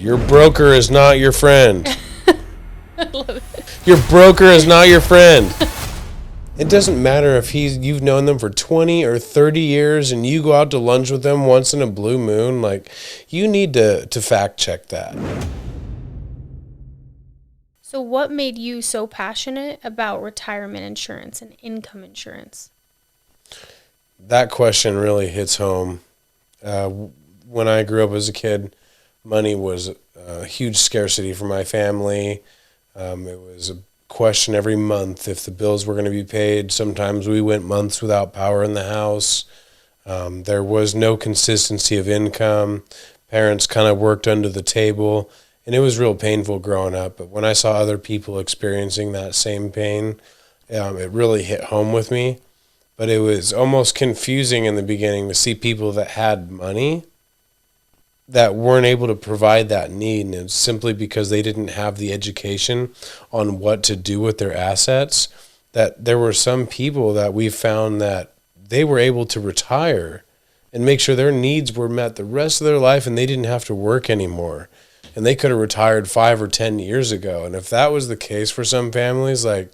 Your broker is not your friend. I love it. Your broker is not your friend. It doesn't matter if you've known them for 20 or 30 years and you go out to lunch with them once in a blue moon. Like, you need to fact check that. So what made you so passionate about retirement insurance and income insurance? That question really hits home. When I grew up as a kid, money was a huge scarcity for my family. It was a question every month if the bills were going to be paid. Sometimes we went months without power in the house. There was no consistency of income. Parents kind of worked under the table, and it was real painful growing up. But when I saw other people experiencing that same pain, it really hit home with me. But it was almost confusing in the beginning to see people that had money that weren't able to provide that need, and it's simply because they didn't have the education on what to do with their assets. That there were some people that we found that they were able to retire and make sure their needs were met the rest of their life, and they didn't have to work anymore. And they could have retired 5 or 10 years ago. And if that was the case for some families, like,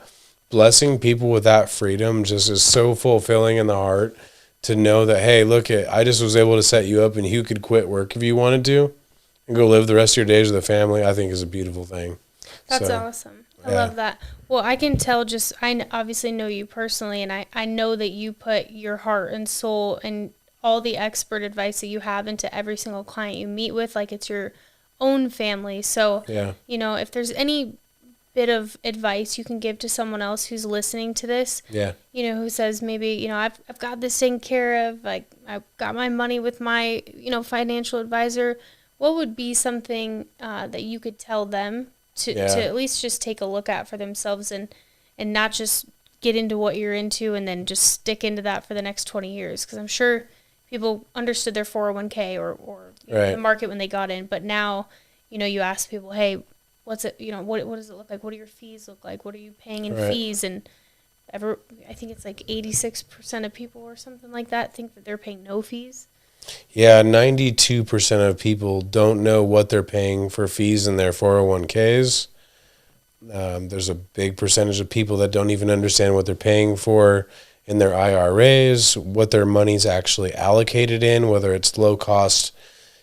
blessing people with that freedom just is so fulfilling in the heart. To know that, hey, look, I just was able to set you up and you could quit work if you wanted to and go live the rest of your days with a family, I think is a beautiful thing. That's awesome. I love that. Well, I can tell I obviously know you personally, and I know that you put your heart and soul and all the expert advice that you have into every single client you meet with, like it's your own family. So, if there's any bit of advice you can give to someone else who's listening to this, who says maybe, I've got this taken care of, like I've got my money with my, financial advisor, what would be something that you could tell them to at least just take a look at for themselves and not just get into what you're into and then just stick into that for the next 20 years? Because I'm sure people understood their 401k or the market when they got in, but now, you ask people, hey, what's it, what does it look like? What do your fees look like? What are you paying in fees? And I think it's like 86% of people or something like that think that they're paying no fees. Yeah, 92% of people don't know what they're paying for fees in their 401ks. There's a big percentage of people that don't even understand what they're paying for in their IRAs, what their money's actually allocated in, whether it's low-cost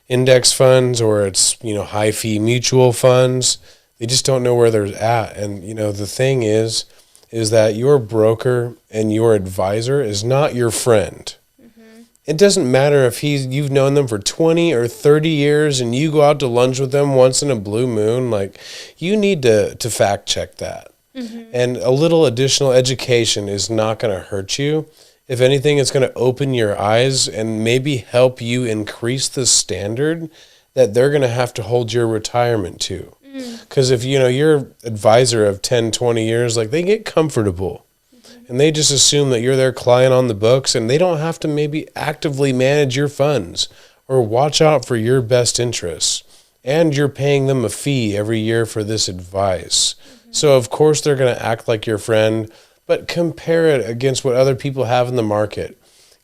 index funds or it's, high fee mutual funds. They just don't know where they're at. And, the thing is that your broker and your advisor is not your friend. Mm-hmm. It doesn't matter if you've known them for 20 or 30 years and you go out to lunch with them once in a blue moon. Like, you need to fact check that. Mm-hmm. And a little additional education is not going to hurt you. If anything, it's going to open your eyes and maybe help you increase the standard that they're going to have to hold your retirement to. Because if, your advisor of 10, 20 years, like, they get comfortable. Mm-hmm. And they just assume that you're their client on the books, and they don't have to maybe actively manage your funds or watch out for your best interests. And you're paying them a fee every year for this advice. Mm-hmm. So, of course, they're going to act like your friend, but compare it against what other people have in the market.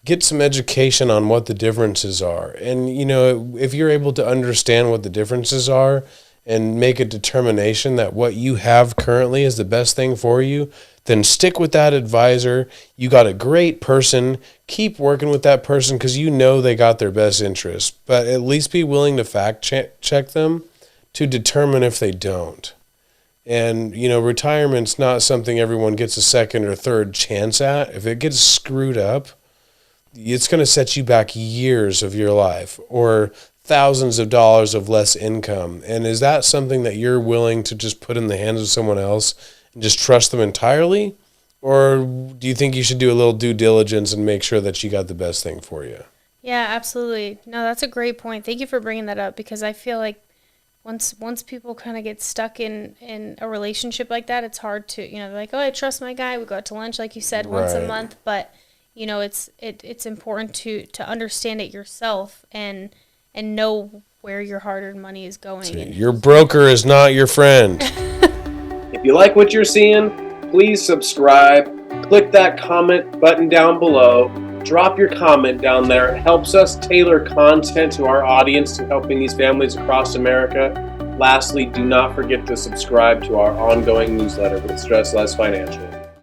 Get some education on what the differences are. And, if you're able to understand what the differences are and make a determination that what you have currently is the best thing for you, then stick with that advisor. You got a great person. Keep working with that person because they got their best interest. But at least be willing to fact check them to determine if they don't. And, retirement's not something everyone gets a second or third chance at. If it gets screwed up, it's going to set you back years of your life or thousands of dollars of less income. And is that something that you're willing to just put in the hands of someone else and just trust them entirely? Or do you think you should do a little due diligence and make sure that you got the best thing for you? Yeah, absolutely. No, that's a great point. Thank you for bringing that up, because I feel like once people kind of get stuck in a relationship like that, it's hard to, they're like, oh, I trust my guy. We go out to lunch, like you said, once a month. But, it's important to understand it yourself and know where your hard-earned money is going. Your broker is not your friend. If you like what you're seeing, please subscribe. Click that comment button down below. Drop your comment down there. It helps us tailor content to our audience to helping these families across America. Lastly, do not forget to subscribe to our ongoing newsletter with Stress Less Financial.